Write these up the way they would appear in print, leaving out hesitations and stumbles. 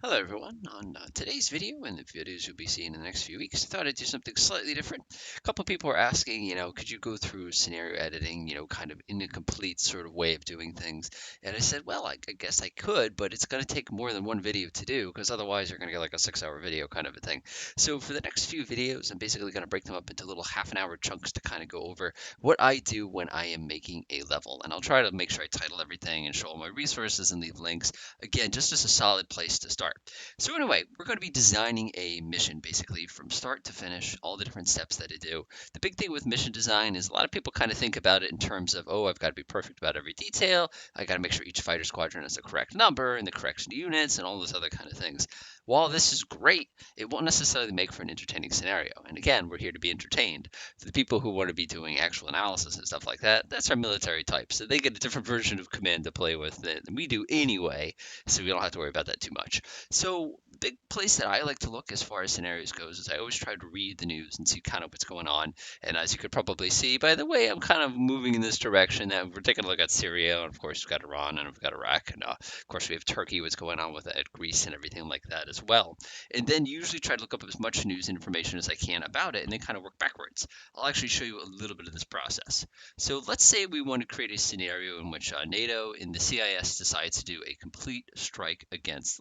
Hello everyone. On today's video and the videos you'll be seeing in the next few weeks, I thought I'd do something slightly different. A couple people were asking, could you go through scenario editing, kind of in a complete sort of way of doing things? And I said, well, I guess I could, but it's going to take more than one video to do because otherwise you're going to get like a 6-hour video kind of a thing. So for the next few videos, I'm basically going to break them up into little half-an-hour chunks to kind of go over what I do when I am making a level. And I'll try to make sure I title everything and show all my resources and leave links. Again, just as a solid place to start. So anyway, we're going to be designing a mission basically from start to finish, all the different steps that it do. The big thing with mission design is a lot of people kind of think about it in terms of, oh, I've got to be perfect about every detail. I got to make sure each fighter squadron has the correct number and the correct units and all those other kind of things. While this is great, it won't necessarily make for an entertaining scenario. And again, we're here to be entertained. For the people who want to be doing actual analysis and stuff like that, that's our military type. So they get a different version of command to play with than we do anyway. So we don't have to worry about that too much. So the big place that I like to look as far as scenarios goes is I always try to read the news and see kind of what's going on. And as you could probably see, by the way, I'm kind of moving in this direction. That we're taking a look at Syria, and of course we've got Iran, and we've got Iraq, and of course we have Turkey, what's going on with that, Greece, and everything like that as well. And then usually try to look up as much news information as I can about it, and then kind of work backwards. I'll actually show you a little bit of this process. So let's say we want to create a scenario in which NATO and the CIS decides to do a complete strike against,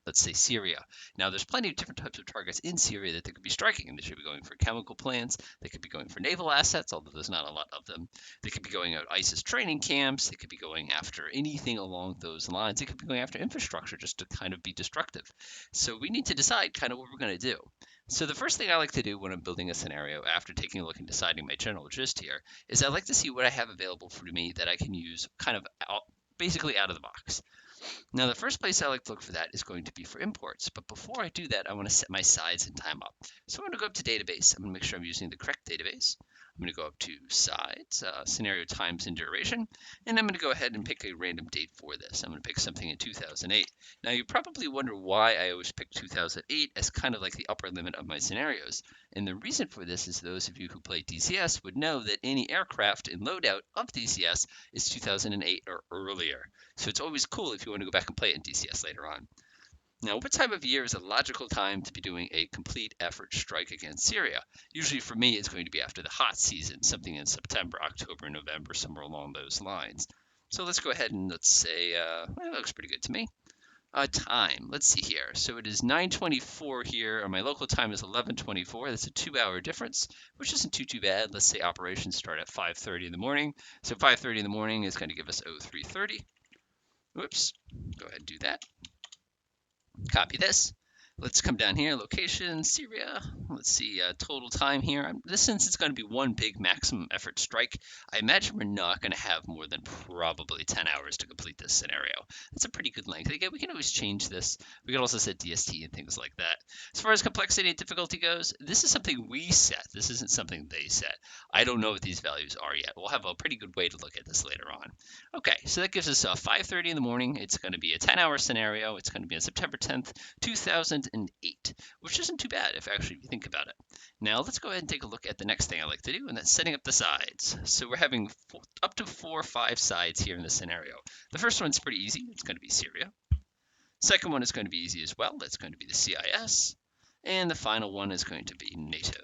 let's say, Syria. Now, there's plenty of different types of targets in Syria that they could be striking. They should be going for chemical plants. They could be going for naval assets, although there's not a lot of them. They could be going at ISIS training camps. They could be going after anything along those lines. They could be going after infrastructure just to kind of be destructive. So we need to decide kind of what we're going to do. So the first thing I like to do when I'm building a scenario after taking a look and deciding my general gist here is I like to see what I have available for me that I can use kind of basically out of the box. Now, the first place I like to look for that is going to be for imports. But before I do that, I want to set my size and time up. So I'm going to go up to database. I'm going to make sure I'm using the correct database. I'm going to go up to size, scenario times and duration, and I'm going to go ahead and pick a random date for this. I'm going to pick something in 2008. Now, you probably wonder why I always pick 2008 as kind of like the upper limit of my scenarios. And the reason for this is those of you who play DCS would know that any aircraft in loadout of DCS is 2008 or earlier. So it's always cool if you want to go back and play it in DCS later on. Now, what time of year is a logical time to be doing a complete effort strike against Syria? Usually for me, it's going to be after the hot season, something in September, October, November, somewhere along those lines. So let's go ahead and let's say, that looks pretty good to me. Time, let's see here. So it is 9:24 here, or my local time is 11:24. That's a 2-hour difference, which isn't too bad. Let's say operations start at 5:30 in the morning. So 5:30 in the morning is going to give us 03:30. Whoops, go ahead and do that. Copy this. Let's come down here, location, Syria. Let's see, total time here. Since it's going to be one big maximum effort strike, I imagine we're not going to have more than probably 10 hours to complete this scenario. That's a pretty good length. Again, we can always change this. We can also set DST and things like that. As far as complexity and difficulty goes, this is something we set. This isn't something they set. I don't know what these values are yet. We'll have a pretty good way to look at this later on. Okay, so that gives us 5:30 in the morning. It's going to be a 10-hour scenario. It's going to be on September 10th, 2008, which isn't too bad if actually you think about it. Now let's go ahead and take a look at the next thing I like to do, and that's setting up the sides. So we're having up to 4 or 5 sides here in this scenario. The first one's pretty easy. It's going to be Syria. Second one is going to be easy as well. That's going to be the CIS. And the final one is going to be NATO.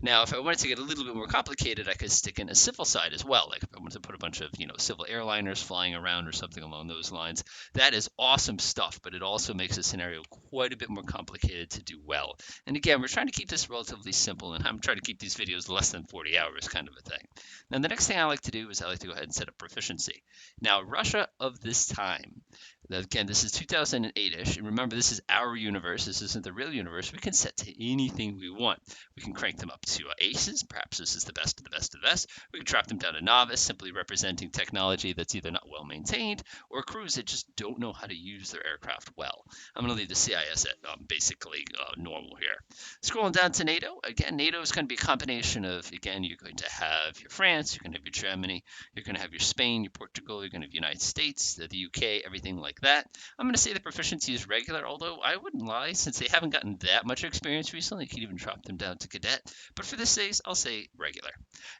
Now, if I wanted to get a little bit more complicated, I could stick in a civil side as well. Like if I wanted to put a bunch of, civil airliners flying around or something along those lines. That is awesome stuff, but it also makes the scenario quite a bit more complicated to do well. And again, we're trying to keep this relatively simple, and I'm trying to keep these videos less than 40 hours kind of a thing. Now, the next thing I like to do is I like to go ahead and set up proficiency. Now, Russia of this time. Again, this is 2008-ish, and remember, this is our universe. This isn't the real universe. We can set to anything we want. We can crank them up to aces. Perhaps this is the best of the best of the best. We can drop them down to novice, simply representing technology that's either not well maintained or crews that just don't know how to use their aircraft well. I'm going to leave the CIS at basically normal here. Scrolling down to NATO. Again, NATO is going to be a combination of, again, you're going to have your France, you're going to have your Germany, you're going to have your Spain, your Portugal, you're going to have the United States, the UK, everything like like that. I'm going to say the proficiency is regular, although I wouldn't lie, since they haven't gotten that much experience recently, you could even drop them down to cadet. But for this case, I'll say regular.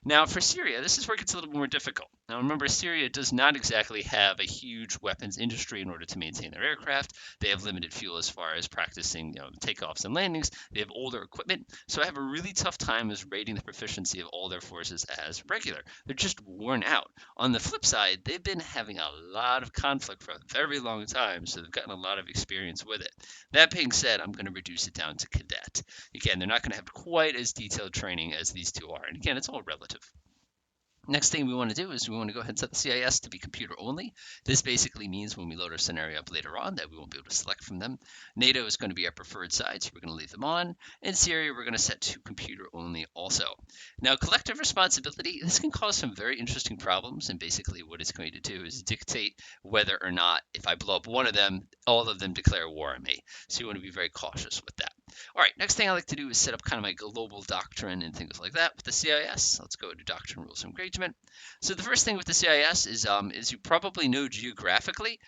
Now, for Syria, this is where it gets a little more difficult. Now, remember, Syria does not exactly have a huge weapons industry in order to maintain their aircraft. They have limited fuel as far as practicing, takeoffs and landings. They have older equipment, so I have a really tough time as rating the proficiency of all their forces as regular. They're just worn out. On the flip side, they've been having a lot of conflict for a very long time, so they've gotten a lot of experience with it. That being said, I'm going to reduce it down to cadet. Again, they're not going to have quite as detailed training as these two are, and again, it's all relative. Next thing we want to do is we want to go ahead and set the CIS to be computer only. This basically means when we load our scenario up later on that we won't be able to select from them. NATO is going to be our preferred side, so we're going to leave them on. And Syria, we're going to set to computer only also. Now, collective responsibility, this can cause some very interesting problems. And basically what it's going to do is dictate whether or not, if I blow up one of them, all of them declare war on me. So you want to be very cautious with that. All right, next thing I like to do is set up kind of my global doctrine and things like that with the CIS. Let's go to Doctrine Rules of Engagement. So the first thing with the CIS is you probably know geographically,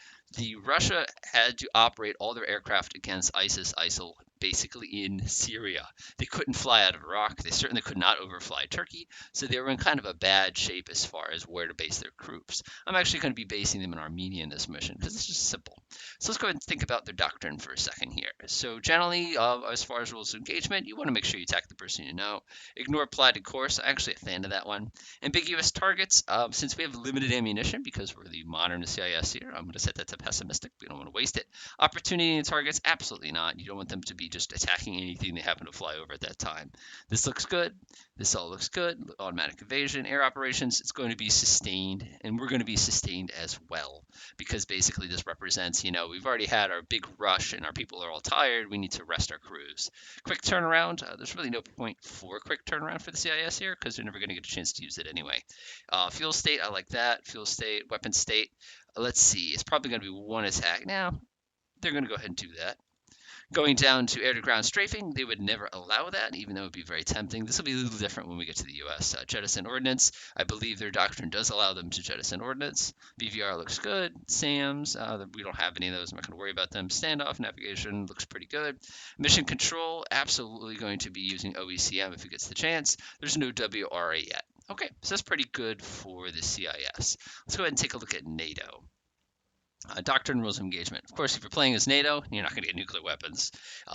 Russia had to operate all their aircraft against ISIL basically in Syria. They couldn't fly out of Iraq. They certainly could not overfly Turkey. So they were in kind of a bad shape as far as where to base their troops. I'm actually going to be basing them in Armenia in this mission because it's just simple. So let's go ahead and think about their doctrine for a second here. So generally, as far as rules of engagement, you want to make sure you attack the person you know. Ignore plotted course. I'm actually a fan of that one. Ambiguous targets. Since we have limited ammunition because we're the modern CIS here, I'm going to set that to pessimistic. We don't want to waste it. Opportunity targets. Absolutely not. You don't want them to be just attacking anything they happen to fly over at that time. This looks good. This all looks good. Automatic evasion. Air operations. It's going to be sustained, and we're going to be sustained as well because basically this represents, we've already had our big rush and our people are all tired. We need to rest our crews. Quick turnaround. There's really no point for quick turnaround for the CIS here because they're never going to get a chance to use it anyway. Fuel state. I like that. Fuel state. Weapon state. Let's see. It's probably going to be one attack. Now, they're going to go ahead and do that. Going down to air-to-ground strafing, they would never allow that, even though it would be very tempting. This will be a little different when we get to the U.S. Jettison ordnance, I believe their doctrine does allow them to jettison ordnance. BVR looks good. SAMs, we don't have any of those. I'm not going to worry about them. Standoff navigation looks pretty good. Mission control, absolutely going to be using OECM if it gets the chance. There's no WRA yet. Okay, so that's pretty good for the CIS. Let's go ahead and take a look at NATO. Doctrine rules of engagement. Of course, if you're playing as NATO, you're not going to get nuclear weapons.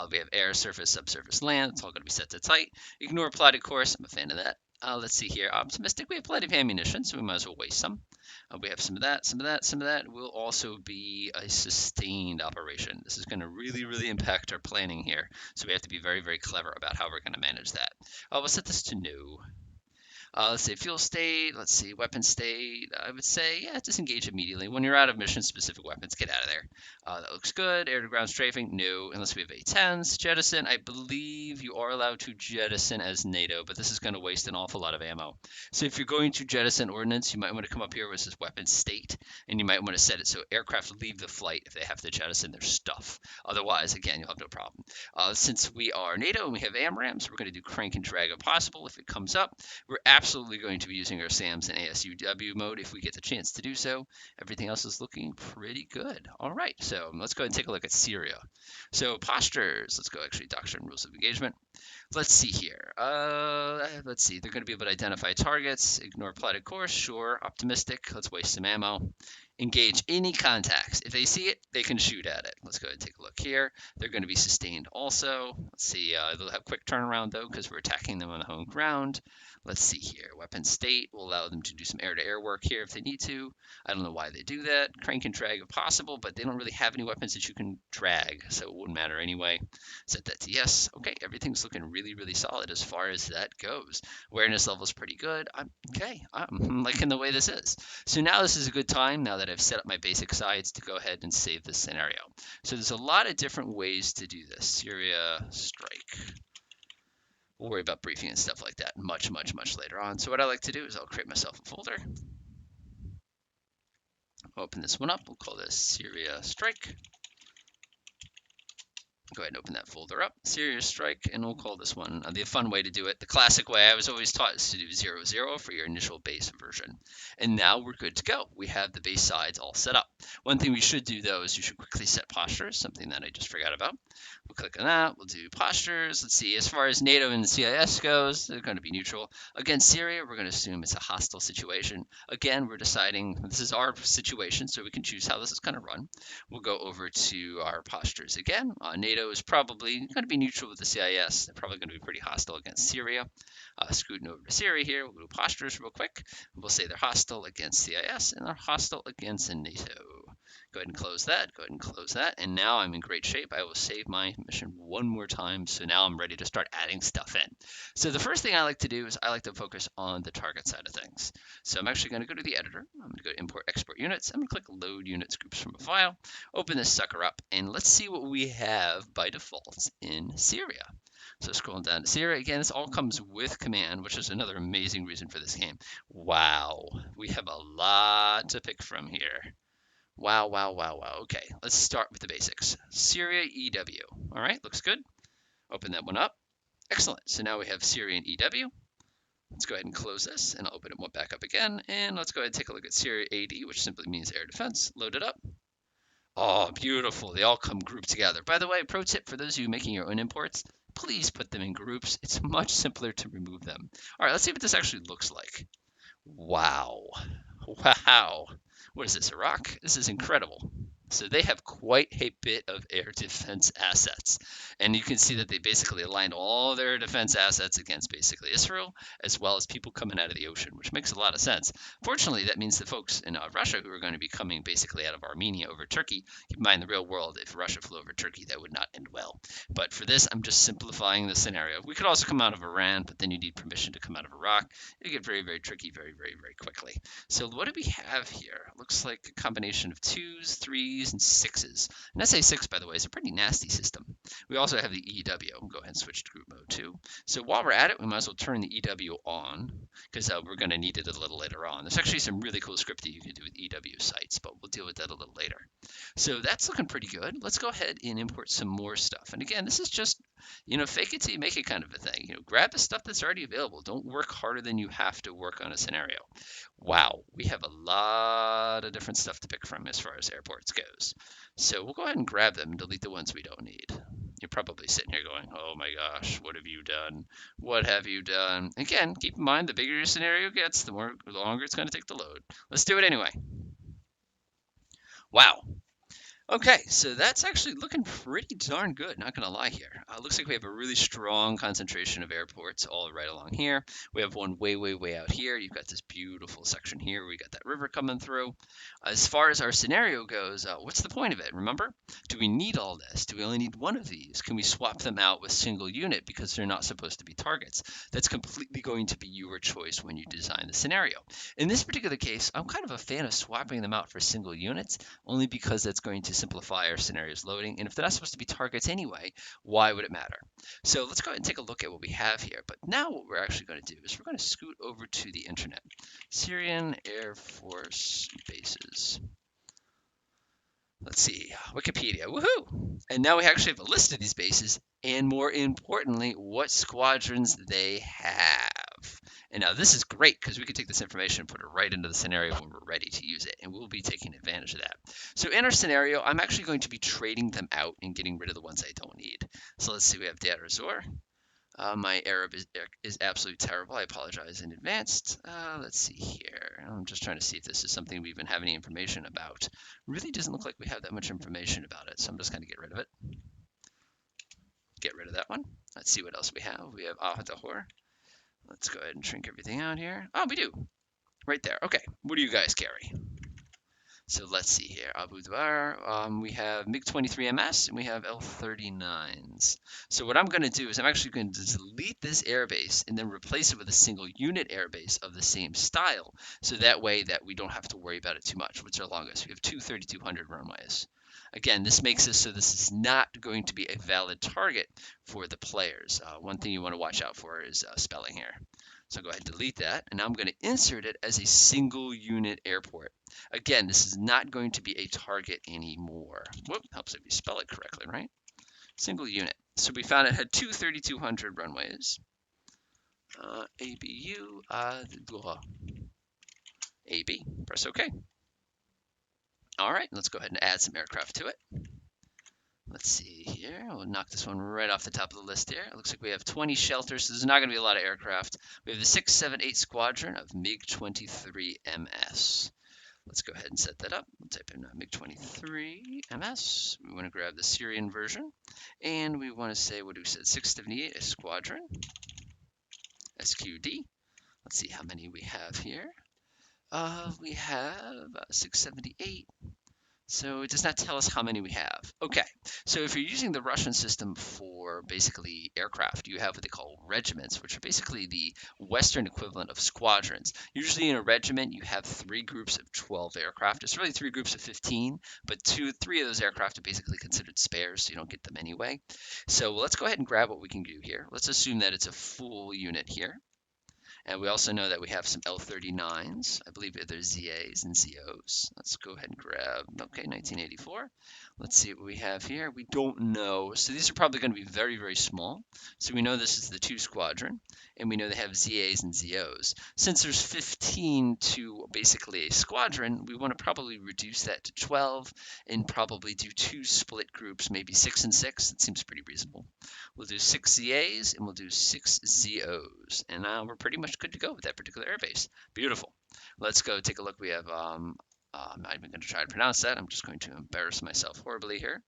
We have air, surface, subsurface, land. It's all going to be set to tight. Ignore plotted course. I'm a fan of that. Let's see here. Optimistic. We have plenty of ammunition, so we might as well waste some. We have some of that, some of that, some of that. Will also be a sustained operation. This is going to really impact our planning here. So we have to be very clever about how we're going to manage that. We'll set this to no. Let's say fuel state, let's see weapon state. I would say, yeah, disengage immediately. When you're out of mission-specific weapons, get out of there. That looks good. Air-to-ground strafing, no, unless we have A-10s. Jettison, I believe you are allowed to jettison as NATO, but this is going to waste an awful lot of ammo. So if you're going to jettison ordnance, you might want to come up here with this weapon state, and you might want to set it so aircraft leave the flight if they have to jettison their stuff. Otherwise, again, you'll have no problem. Since we are NATO and we have AMRAMs, we're going to do crank and drag if possible if it comes up. We're absolutely going to be using our SAMs in ASUW mode if we get the chance to do so. Everything else is looking pretty good. All right, so let's go ahead and take a look at Syria. So postures, let's go actually doctrine rules of engagement. Let's see here. Let's see. They're going to be able to identify targets. Ignore plotted course. Sure. Optimistic. Let's waste some ammo. Engage any contacts. If they see it, they can shoot at it. Let's go ahead and take a look here. They're going to be sustained also. Let's see. They'll have quick turnaround, though, because we're attacking them on the home ground. Let's see here. Weapon state will allow them to do some air-to-air work here if they need to. I don't know why they do that. Crank and drag if possible, but they don't really have any weapons that you can drag, so it wouldn't matter anyway. Set that to yes. Okay, everything's looking really solid as far as that goes. Awareness level is pretty good. I'm liking the way this is. So now this is a good time, now that I've set up my basic sides, to go ahead and save this scenario. So there's a lot of different ways to do this. Syria strike. We'll worry about briefing and stuff like that much later on. So what I like to do is I'll create myself a folder. Open this one up. We'll call this Syria strike. Go ahead and open that folder up, Syria strike, and we'll call this one the fun way to do it. The classic way I was always taught is to do 0, 0 for your initial base version. And now we're good to go. We have the base sides all set up. One thing we should do though is you should quickly set postures, something that I just forgot about. We'll click on that. We'll do postures. Let's see. As far as NATO and the CIS goes, they're going to be neutral. Against Syria, we're going to assume it's a hostile situation. Again, we're deciding this is our situation, so we can choose how this is going to run. We'll go over to our postures again. NATO is probably going to be neutral with the CIS. They're probably going to be pretty hostile against Syria. Scooting over to Syria here, we'll do postures real quick. We'll say they're hostile against CIS and they're hostile against NATO. Go ahead and close that. Go ahead and close that. And now I'm in great shape. I will save my mission one more time. So now I'm ready to start adding stuff in. So the first thing I like to do is I like to focus on the target side of things. So I'm actually going to go to the editor. I'm going to go to import export units. I'm going to click load units groups from a file. Open this sucker up and let's see what we have by default in Syria. So scrolling down to Syria, again, this all comes with command, which is another amazing reason for this game. Wow, we have a lot to pick from here. Wow, wow, wow, wow. Okay, let's start with the basics. Syria EW. All right, looks good. Open that one up. Excellent. So now we have Syria and EW. Let's go ahead and close this, and I'll open it back up again. And let's go ahead and take a look at Syria AD, which simply means air defense. Load it up. Oh, beautiful. They all come grouped together. By the way, pro tip for those of you making your own imports, please put them in groups. It's much simpler to remove them. All right, let's see what this actually looks like. Wow. Wow. What is this, Iraq? This is incredible. So they have quite a bit of air defense assets. And you can see that they basically aligned all their defense assets against basically Israel, as well as people coming out of the ocean, which makes a lot of sense. Fortunately, that means the folks in Russia who are going to be coming basically out of Armenia over Turkey, keep in mind the real world, if Russia flew over Turkey, that would not end well. But for this, I'm just simplifying the scenario. We could also come out of Iran, but then you need permission to come out of Iraq. It get very, very tricky very, very, very quickly. So what do we have here? It looks like a combination of 2s, 3s, and 6s. And SA6, by the way, is a pretty nasty system. We also have the EW. We'll go ahead and switch to group mode 2. So while we're at it, we might as well turn the EW on because we're going to need it a little later on. There's actually some really cool scripting you can do with EW sites, but we'll deal with that a little later. So that's looking pretty good. Let's go ahead and import some more stuff. And again, this is just, fake it till you make it kind of a thing. Grab the stuff that's already available. Don't work harder than you have to work on a scenario. Wow, we have a lot of different stuff to pick from as far as airports goes. So we'll go ahead and grab them and delete the ones we don't need. You're probably sitting here going, oh my gosh, what have you done? What have you done? Again, keep in mind, the bigger your scenario gets, the longer it's going to take to load. Let's do it anyway. Wow. Okay, so that's actually looking pretty darn good, not going to lie here. Looks like we have a really strong concentration of airports all right along here. We have one way, way, way out here. You've got this beautiful section here. We got that river coming through. As far as our scenario goes, what's the point of it? Remember, do we need all this? Do we only need one of these? Can we swap them out with single unit because they're not supposed to be targets? That's completely going to be your choice when you design the scenario. In this particular case, I'm kind of a fan of swapping them out for single units, only because that's going to simplify our scenarios loading. And if they're not supposed to be targets anyway, why would it matter? So let's go ahead and take a look at what we have here. But now what we're actually going to do is we're going to scoot over to the internet. Syrian Air Force bases. Let's see, Wikipedia, woohoo! And now we actually have a list of these bases, and more importantly, what squadrons they have. And now this is great because we can take this information and put it right into the scenario when we're ready to use it, and we'll be taking advantage of that. So in our scenario, I'm actually going to be trading them out and getting rid of the ones I don't need. So let's see, we have Deir ez-Zor. My Arab is absolutely terrible. I apologize in advance. Let's see here. I'm just trying to see if this is something we even have any information about. Really doesn't look like we have that much information about it, so I'm just going to get rid of it. Get rid of that one. Let's see what else we have. We have Ahadahor. Let's go ahead and shrink everything out here. Oh, we do. Right there. Okay. What do you guys carry? So let's see here. Abu Dhabi, we have MiG-23MS and we have L-39s. So what I'm going to do is I'm actually going to delete this airbase and then replace it with a single unit airbase of the same style. So that way that we don't have to worry about it too much. What's our longest? We have two 3,200 runways. Again, this makes this so this is not going to be a valid target for the players. One thing you want to watch out for is spelling here. So go ahead and delete that, and now I'm going to insert it as a single unit airport. Again, this is not going to be a target anymore. Whoop, helps if you spell it correctly, right? Single unit. So we found it had two 3,200 runways. ABU, AB, press OK. All right, let's go ahead and add some aircraft to it. Let's see here. We'll knock this one right off the top of the list here. It looks like we have 20 shelters, so there's not going to be a lot of aircraft. We have the 678 Squadron of MiG-23 MS. Let's go ahead and set that up. We'll type in MiG-23 MS. We want to grab the Syrian version, and we want to say, what do we say, 678 Squadron, SQD. Let's see how many we have here. We have 678. So it does not tell us how many we have. Okay, so if you're using the Russian system for basically aircraft, you have what they call regiments, which are basically the Western equivalent of squadrons. Usually in a regiment, you have 3 groups of 12 aircraft. It's really 3 groups of 15, but 3 of those aircraft are basically considered spares, so you don't get them anyway. So let's go ahead and grab what we can do here. Let's assume that it's a full unit here. And we also know that we have some L39s. I believe they're ZAs and ZOs. Let's go ahead and grab, okay, 1984. Let's see what we have here. We don't know. So these are probably going to be very, very small. So we know this is the 2 squadron, and we know they have ZAs and ZOs. Since there's 15 to basically a squadron, we want to probably reduce that to 12 and probably do 2 split groups, maybe 6 and 6. That seems pretty reasonable. We'll do 6 ZAs and we'll do 6 ZOs. And we're pretty much good to go with that particular airbase. Beautiful. Let's go take a look. We have, I'm not even going to try to pronounce that. I'm just going to embarrass myself horribly here.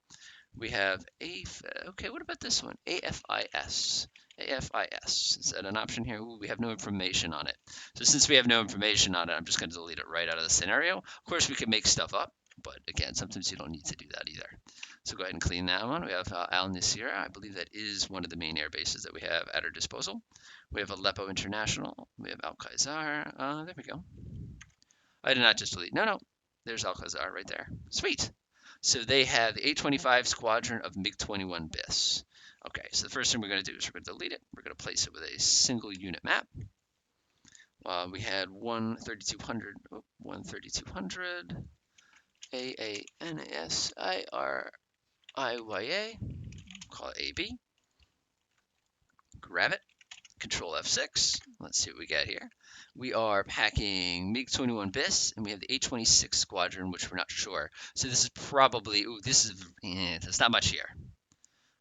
We have okay, what about this one? AFIS. AFIS. Is that an option here? Ooh, we have no information on it. So since we have no information on it, I'm just going to delete it right out of the scenario. Of course, we can make stuff up, but again, sometimes you don't need to do that either. So go ahead and clean that one. We have Al Nasira. I believe that is one of the main air bases that we have at our disposal. We have Aleppo International. We have Al Qaisar. There we go. I did not just delete. No, no. There's Al Qaisar right there. Sweet. So they have the 825 Squadron of MiG-21 BIS. Okay, so the first thing we're going to do is we're going to delete it. We're going to place it with a single unit map. We had 13200, 13200, AANASIRIYA, call it AB. Grab it, Control F6. Let's see what we got here. We are packing MiG-21 BIS, and we have the A-26 Squadron, which we're not sure. So this is probably, ooh, there's not much here.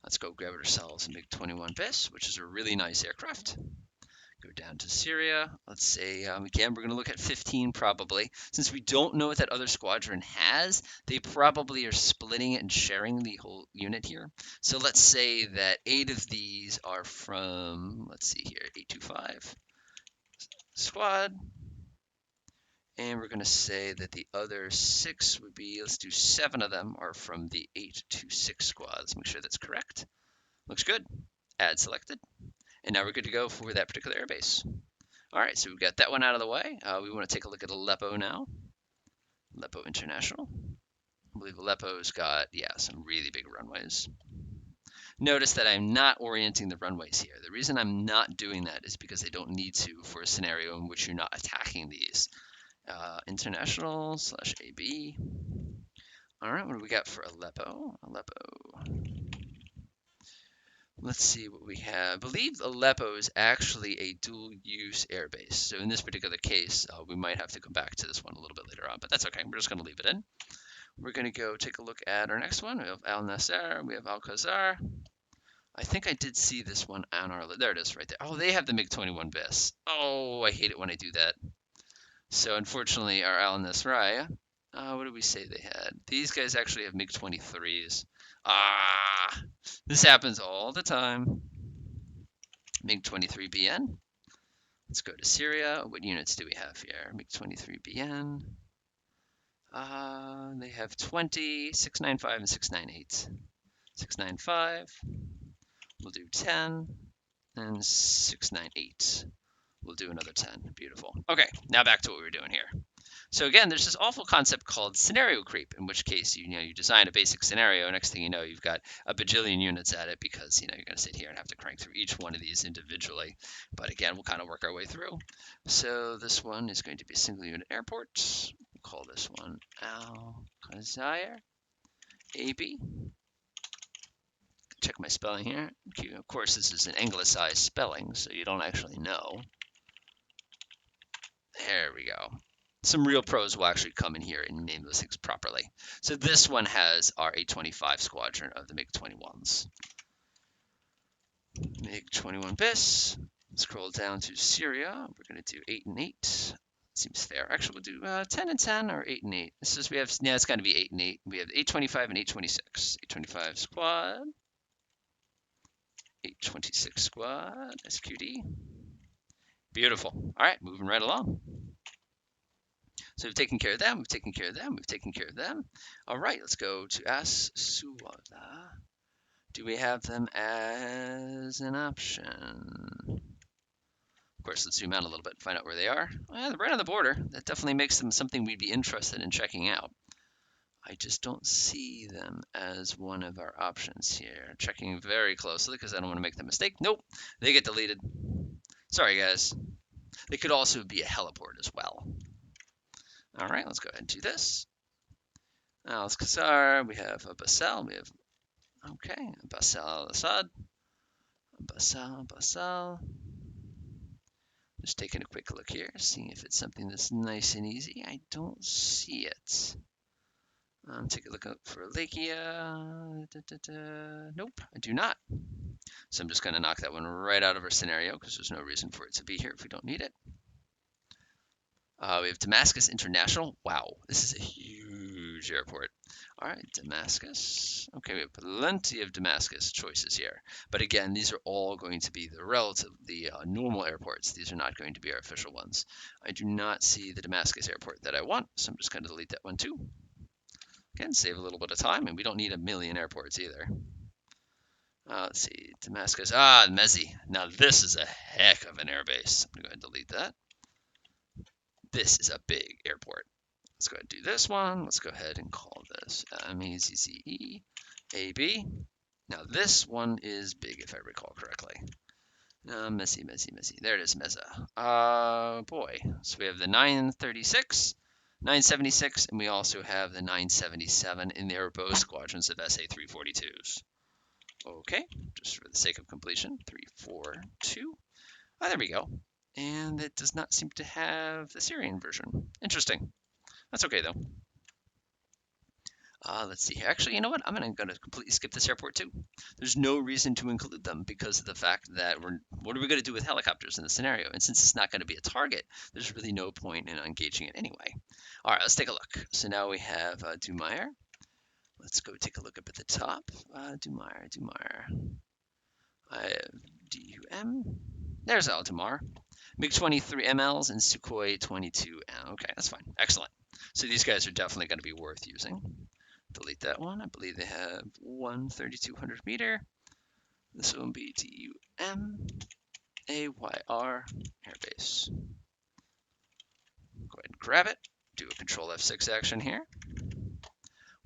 Let's go grab ourselves a MiG-21 BIS, which is a really nice aircraft. Go down to Syria. Let's say, again, we're going to look at 15 probably. Since we don't know what that other squadron has, they probably are splitting it and sharing the whole unit here. So let's say that 8 of these are from, let's see here, 825 squad. And we're going to say that the other 6 would be, let's do 7 of them are from the 826 squad. Let's make sure that's correct. Looks good. Add selected. And now we're good to go for that particular airbase. All right, so we've got that one out of the way. We want to take a look at Aleppo now. Aleppo International. I believe Aleppo's got, yeah, some really big runways. Notice that I'm not orienting the runways here. The reason I'm not doing that is because I don't need to for a scenario in which you're not attacking these. International / AB. All right, what do we got for Aleppo? Aleppo. Let's see what we have. I believe Aleppo is actually a dual-use airbase. So in this particular case, we might have to come back to this one a little bit later on, but that's okay. We're just going to leave it in. We're going to go take a look at our next one. We have Al Nasser. We have Al Qaisar. I think I did see this one on our list. There it is right there. Oh, they have the MiG-21 BIS. Oh, I hate it when I do that. So unfortunately, our Al Nasraya, what did we say they had? These guys actually have MiG-23s. This happens all the time. MiG-23BN. Let's go to Syria. What units do we have here? MiG-23BN. They have 20, 695, and 698. 695. We'll do 10. And 698. We'll do another 10. Beautiful. Okay, now back to what we were doing here. So again, there's this awful concept called scenario creep, in which case you design a basic scenario. Next thing you know, you've got a bajillion units at it because you're going to sit here and have to crank through each one of these individually. But again, we'll kind of work our way through. So this one is going to be a single unit airport. We'll call this one Al Qaisar AB. Check my spelling here. Okay, of course, this is an anglicized spelling, so you don't actually know. There we go. Some real pros will actually come in here and name those things properly. So this one has our 825 squadron of the MiG-21s. MiG-21 bis. Scroll down to Syria. We're going to do 8 and 8. Seems fair. Actually, we'll do 10 and 10 or 8 and 8. This is we have it's going to be 8 and 8. We have 825 and 826. 825 squad. 826 squad. SQD. Beautiful. All right, moving right along. So we've taken care of them. We've taken care of them. We've taken care of them. All right, let's go to Suwada. Do we have them as an option? Of course, let's zoom out a little bit and find out where they are. Well, they're right on the border. That definitely makes them something we'd be interested in checking out. I just don't see them as one of our options here. Checking very closely because I don't want to make the mistake. Nope, they get deleted. Sorry, guys. They could also be a heliport as well. All right, let's go ahead and do this. Al-Qasar, we have a Basel, we have, okay, Basel al-Assad, Basel. Just taking a quick look here, seeing if it's something that's nice and easy. I don't see it. Take a look out for Lakia. Nope, I do not. So I'm just going to knock that one right out of our scenario because there's no reason for it to be here if we don't need it. We have Damascus International. Wow, this is a huge airport. All right, Damascus. Okay, we have plenty of Damascus choices here. But again, these are all going to be the normal airports. These are not going to be our official ones. I do not see the Damascus airport that I want, so I'm just going to delete that one too. Again, save a little bit of time, and we don't need a million airports either. Let's see, Damascus. Mezi. Now this is a heck of an airbase. I'm going to go ahead and delete that. This is a big airport. Let's go ahead and do this one. Let's go ahead and call this MEZZE-AB. Now this one is big if I recall correctly. Messy. There it is, Meza. Boy. So we have the 936, 976, and we also have the 977, and they are both squadrons of SA-342s. Okay, just for the sake of completion, 342. There we go. And it does not seem to have the Syrian version. Interesting. That's okay, though. Let's see here. Actually, you know what? I'm going to completely skip this airport, too. There's no reason to include them because of the fact that what are we going to do with helicopters in the scenario? And since it's not going to be a target, there's really no point in engaging it anyway. All right, let's take a look. So now we have Dumeyer. Let's go take a look up at the top. Dumeyer. I have DUM. There's Altamar. MiG-23 MLs and Sukhoi 22. Okay, that's fine. Excellent. So these guys are definitely going to be worth using. Delete that one. I believe they have 1 3,200 meter. This will be DUM AYR airbase. Go ahead and grab it. Do a Control F6 action here.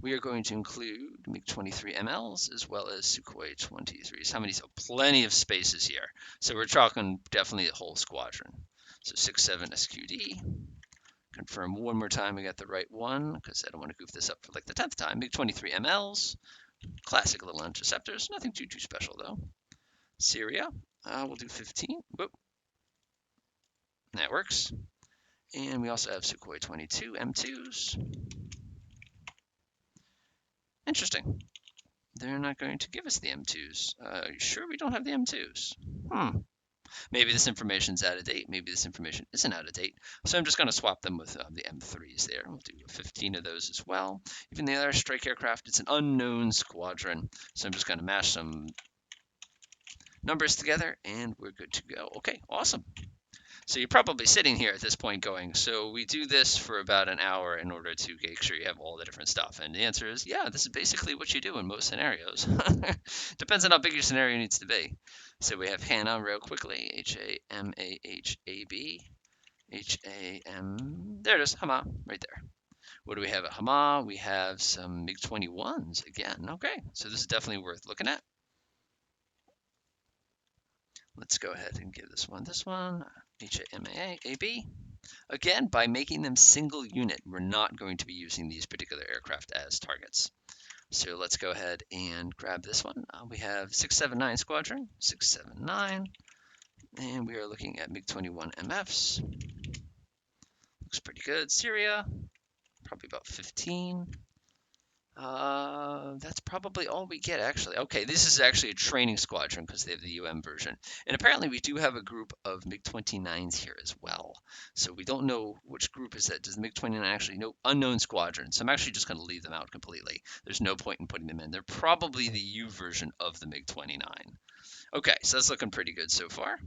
We are going to include MiG-23 MLs as well as Sukhoi 23s. How many? So plenty of spaces here. So we're talking definitely a whole squadron. So 6-7 SQD. Confirm one more time we got the right one because I don't want to goof this up for like the 10th time. MiG-23 MLs. Classic little interceptors. Nothing too special though. Syria. We'll do 15. Whoop. That works. And we also have Sukhoi 22 M2s. Interesting. They're not going to give us the M2s. Are you sure we don't have the M2s? Maybe this information's out of date. Maybe this information isn't out of date. So I'm just going to swap them with the M3s there. We'll do 15 of those as well. Even the other strike aircraft, it's an unknown squadron. So I'm just going to mash some numbers together and we're good to go. Okay, awesome. So you're probably sitting here at this point going, so we do this for about an hour in order to make sure you have all the different stuff. And the answer is, yeah, this is basically what you do in most scenarios. Depends on how big your scenario needs to be. So we have Hannah real quickly, H-A-M-A-H-A-B, H-A-M, there it is, Hama, right there. What do we have at Hama? We have some MiG-21s again. Okay, so this is definitely worth looking at. Let's go ahead and give this one, H-A-M-A-A-B. Again, by making them single unit, we're not going to be using these particular aircraft as targets. So let's go ahead and grab this one. We have 679 Squadron, 679, and we are looking at MiG-21 MFs. Looks pretty good. Syria, probably about 15. That's probably all we get, actually. Okay, this is actually a training squadron because they have the version. And apparently we do have a group of MiG-29s here as well. So we don't know which group is that. Does the MiG-29 actually know? Unknown squadron. So I'm actually just going to leave them out completely. There's no point in putting them in. They're probably the U version of the MiG-29. Okay, so that's looking pretty good so far.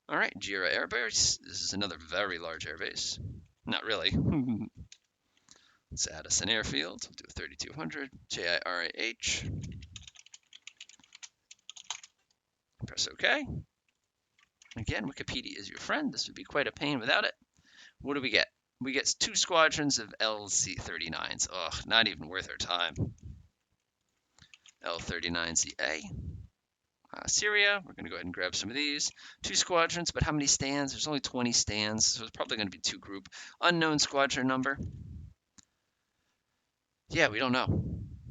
All right, Jira Air Base. This is another very large air base. Not really. Let's add us an airfield. We'll do a 3200. JIRAH. Press OK. Again, Wikipedia is your friend. This would be quite a pain without it. What do we get? We get 2 squadrons of LC-39s. Ugh, not even worth our time. L-39ZA. Syria, we're going to go ahead and grab some of these. 2 squadrons, but how many stands? There's only 20 stands, so it's probably going to be 2 group. Unknown squadron number. Yeah, we don't know.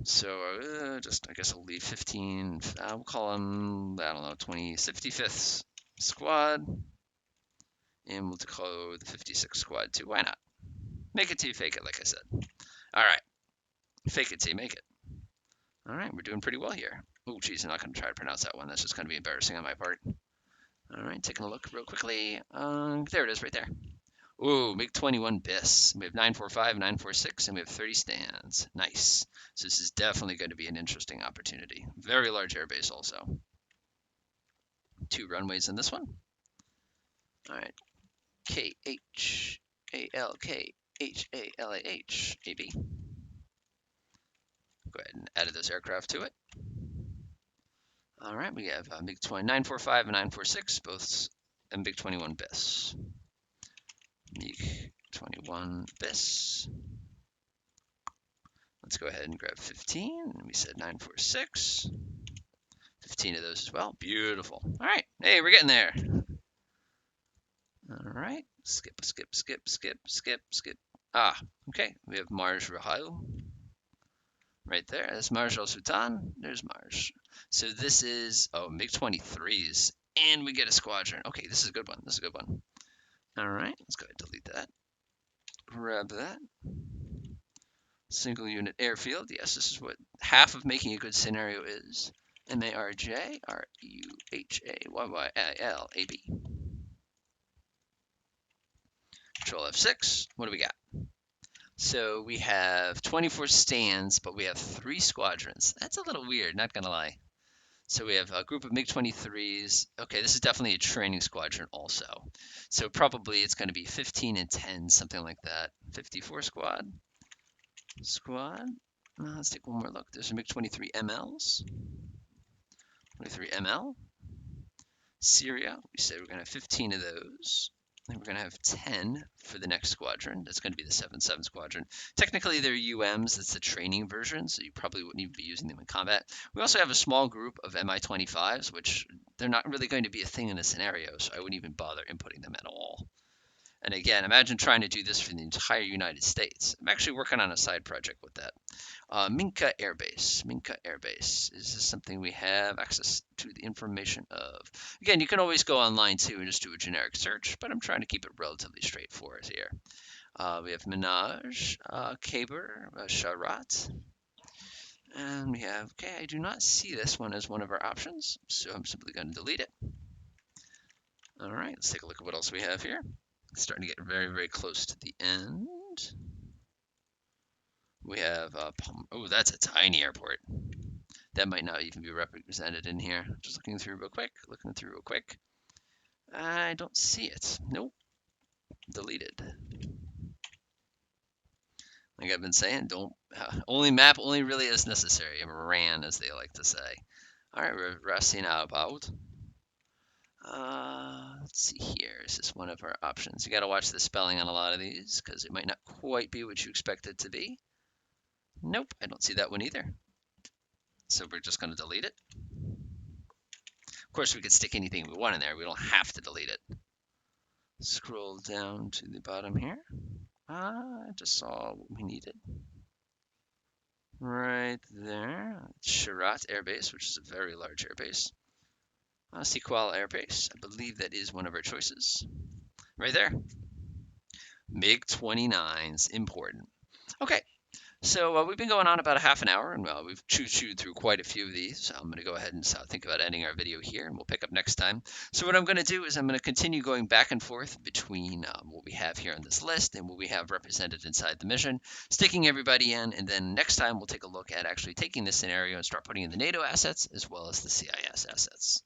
So I guess I'll leave 15. We'll call them, I don't know, 55th squad. And we'll call the 56th squad too. Why not? Make it till you fake it, like I said. All right. Fake it till you make it. All right, we're doing pretty well here. Oh, geez, I'm not going to try to pronounce that one. That's just going to be embarrassing on my part. All right, taking a look real quickly. There it is right there. Ooh, MiG-21 BIS. We have 945, 946, and we have 30 stands. Nice. So this is definitely going to be an interesting opportunity. Very large airbase also. 2 runways in this one. All right. KHALKHALAH AB. Go ahead and add those aircraft to it. All right, we have MiG-20 945 and 946, both MiG-21 BIS. MiG-21 BIS. Let's go ahead and grab 15. We said 946. 15 of those as well. Beautiful. All right. Hey, we're getting there. All right. Skip. Ah, okay. We have Marj Rahal right there. That's Marj Al Sultan. There's Marj. So this is, MiG-23s. And we get a squadron. Okay, this is a good one. All right. Let's go ahead and delete that. Grab that. Single unit airfield. Yes, this is what half of making a good scenario is. MARJREUHAYYILAB. Control F6. What do we got? So we have 24 stands, but we have 3 squadrons. That's a little weird, not gonna lie. So we have a group of MiG-23s. Okay, this is definitely a training squadron also. So probably it's going to be 15 and 10, something like that. 54 squad. Let's take one more look. There's some MiG-23 MLs. 23 ML. Syria, we said we're going to have 15 of those. And we're going to have 10 for the next squadron. That's going to be the 7-7 squadron. Technically, they're UMs. That's the training version, so you probably wouldn't even be using them in combat. We also have a small group of Mi-25s, which they're not really going to be a thing in a scenario, so I wouldn't even bother inputting them at all. And again, imagine trying to do this for the entire United States. I'm actually working on a side project with that. Minka Air Base. Is this something we have access to the information of? Again, you can always go online too and just do a generic search, but I'm trying to keep it relatively straightforward here. We have Minaj, Kaber, Sharat. And we have, okay, I do not see this one as one of our options, so I'm simply going to delete it. All right, let's take a look at what else we have here. It's starting to get very, very close to the end. We have, oh, that's a tiny airport. That might not even be represented in here. Just looking through real quick. I don't see it. Nope. Deleted. Like I've been saying, don't only map only really as necessary. Ran, as they like to say. All right, we're resting about. Let's see here. Is this one of our options? You got to watch the spelling on a lot of these because it might not quite be what you expect it to be. Nope, I don't see that one either. So we're just going to delete it. Of course, we could stick anything we want in there. We don't have to delete it. Scroll down to the bottom here. I just saw what we needed. Right there. Sharat Air Base, which is a very large air base. Sequal Air Base. I believe that is one of our choices. Right there. MiG-29s, important. Okay, so we've been going on about a half an hour, and we've chewed through quite a few of these. So I'm going to go ahead and think about ending our video here, and we'll pick up next time. So what I'm going to do is I'm going to continue going back and forth between what we have here on this list and what we have represented inside the mission, sticking everybody in, and then next time we'll take a look at actually taking this scenario and start putting in the NATO assets as well as the CIS assets.